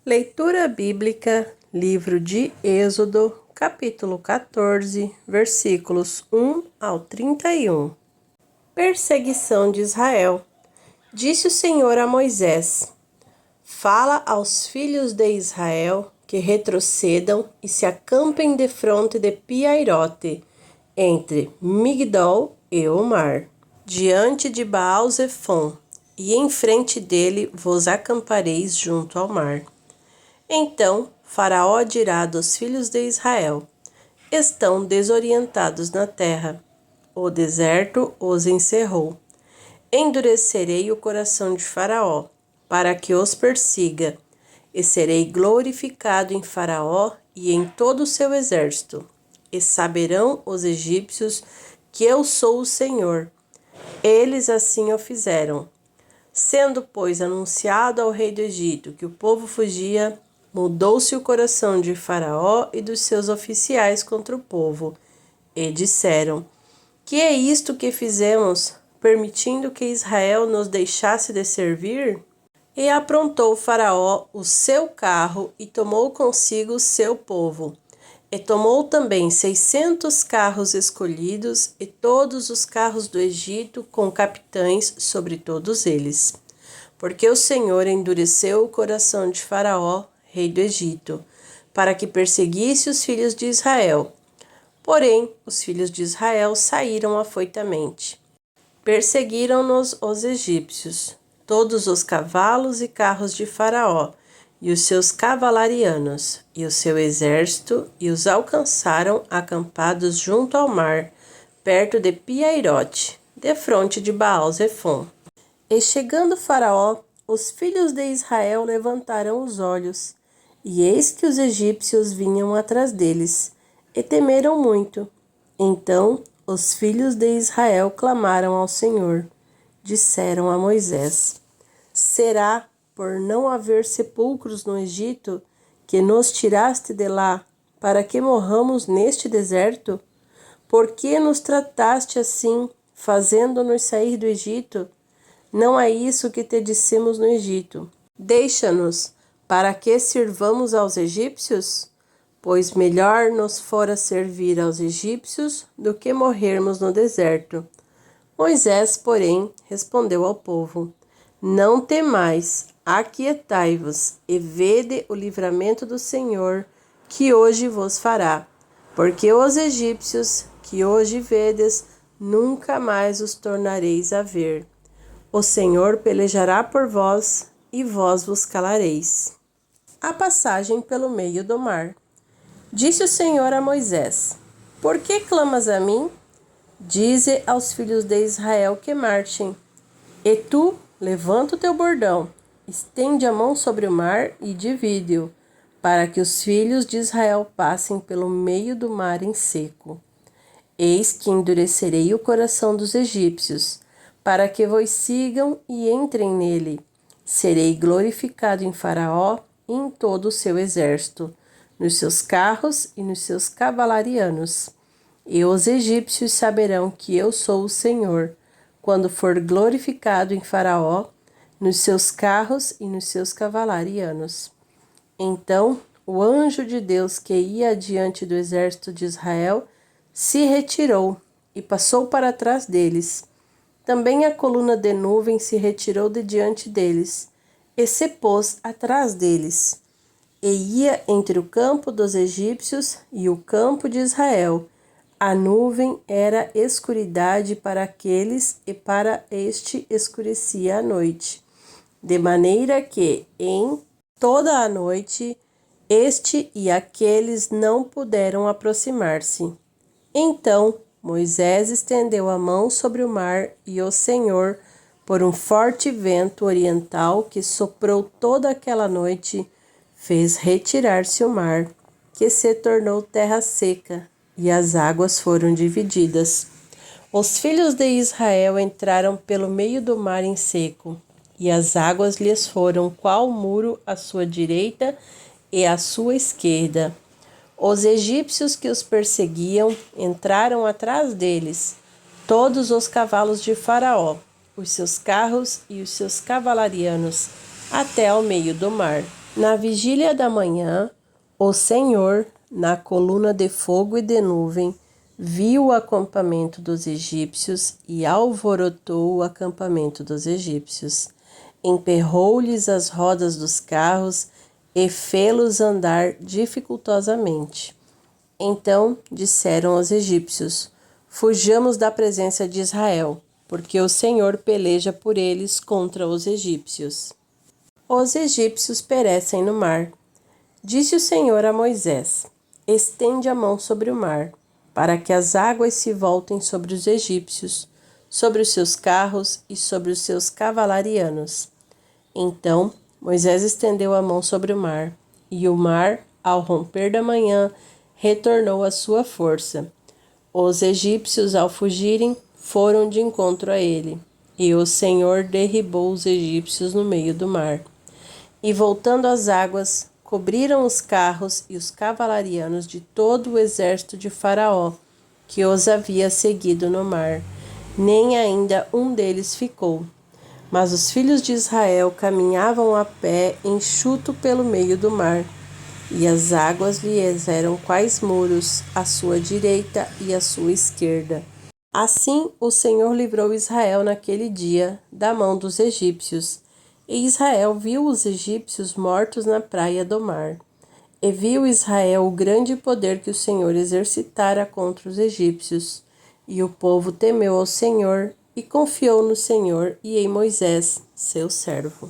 Leitura bíblica, livro de Êxodo, capítulo 14, versículos 1 ao 31. Perseguição de Israel. Disse o Senhor a Moisés: Fala aos filhos de Israel que retrocedam e se acampem defronte de Piairote, entre Migdol e o mar, diante de Baal-Zefon, e em frente dele vos acampareis junto ao mar. Então Faraó dirá dos filhos de Israel: Estão desorientados na terra. O deserto os encerrou. Endurecerei o coração de Faraó, para que os persiga, e serei glorificado em Faraó e em todo o seu exército. E saberão os egípcios que eu sou o Senhor. Eles assim o fizeram. Sendo, pois, anunciado ao rei do Egito que o povo fugia, mudou-se o coração de Faraó e dos seus oficiais contra o povo, e disseram: Que é isto que fizemos, permitindo que Israel nos deixasse de servir? E aprontou Faraó o seu carro e tomou consigo o seu povo. E tomou também 600 carros escolhidos e todos os carros do Egito com capitães sobre todos eles. Porque o Senhor endureceu o coração de Faraó, rei do Egito, para que perseguisse os filhos de Israel. Porém, os filhos de Israel saíram afoitamente. Perseguiram-nos os egípcios, todos os cavalos e carros de Faraó, e os seus cavalarianos, e o seu exército, e os alcançaram acampados junto ao mar, perto de Piairote, defronte de Baal-Zefon. E chegando Faraó, os filhos de Israel levantaram os olhos, e eis que os egípcios vinham atrás deles, e temeram muito. Então os filhos de Israel clamaram ao Senhor. Disseram a Moisés: Será, por não haver sepulcros no Egito, que nos tiraste de lá, para que morramos neste deserto? Por que nos trataste assim, fazendo-nos sair do Egito? Não é isso que te dissemos no Egito: Deixa-nos, para que sirvamos aos egípcios? Pois melhor nos fora servir aos egípcios do que morrermos no deserto. Moisés, porém, respondeu ao povo: Não temais, aquietai-vos, e vede o livramento do Senhor, que hoje vos fará. Porque os egípcios, que hoje vedes, nunca mais os tornareis a ver. O Senhor pelejará por vós, e vós vos calareis. A passagem pelo meio do mar. Disse o Senhor a Moisés: Por que clamas a mim? Dize aos filhos de Israel que marchem. E tu, levanta o teu bordão, estende a mão sobre o mar e divide-o, para que os filhos de Israel passem pelo meio do mar em seco. Eis que endurecerei o coração dos egípcios, para que vos sigam e entrem nele. Serei glorificado em Faraó e em todo o seu exército, nos seus carros e nos seus cavalarianos. E os egípcios saberão que eu sou o Senhor, quando for glorificado em Faraó, nos seus carros e nos seus cavalarianos. Então o anjo de Deus que ia adiante do exército de Israel se retirou e passou para trás deles. Também a coluna de nuvem se retirou de diante deles, e se pôs atrás deles, e ia entre o campo dos egípcios e o campo de Israel. A nuvem era escuridade para aqueles, e para este escurecia a noite, de maneira que, em toda a noite, este e aqueles não puderam aproximar-se. Então Moisés estendeu a mão sobre o mar, e o Senhor, por um forte vento oriental que soprou toda aquela noite, fez retirar-se o mar, que se tornou terra seca, e as águas foram divididas. Os filhos de Israel entraram pelo meio do mar em seco, e as águas lhes foram qual muro à sua direita e à sua esquerda. Os egípcios que os perseguiam entraram atrás deles, todos os cavalos de Faraó, os seus carros e os seus cavalarianos, até ao meio do mar. Na vigília da manhã, o Senhor, na coluna de fogo e de nuvem, viu o acampamento dos egípcios e alvorotou o acampamento dos egípcios. Emperrou-lhes as rodas dos carros e fê-los andar dificultosamente. Então disseram os egípcios: Fujamos da presença de Israel, porque o Senhor peleja por eles contra os egípcios. Os egípcios perecem no mar. Disse o Senhor a Moisés: Estende a mão sobre o mar, para que as águas se voltem sobre os egípcios, sobre os seus carros e sobre os seus cavalarianos. Então Moisés estendeu a mão sobre o mar, e o mar, ao romper da manhã, retornou à sua força. Os egípcios, ao fugirem, foram de encontro a ele, e o Senhor derribou os egípcios no meio do mar. E voltando às águas, cobriram os carros e os cavalarianos de todo o exército de Faraó, que os havia seguido no mar. Nem ainda um deles ficou. Mas os filhos de Israel caminhavam a pé enxuto pelo meio do mar, e as águas lhes eram quais muros à sua direita e à sua esquerda. Assim o Senhor livrou Israel naquele dia da mão dos egípcios. E Israel viu os egípcios mortos na praia do mar. E viu Israel o grande poder que o Senhor exercitara contra os egípcios. E o povo temeu ao Senhor e confiou no Senhor e em Moisés, seu servo.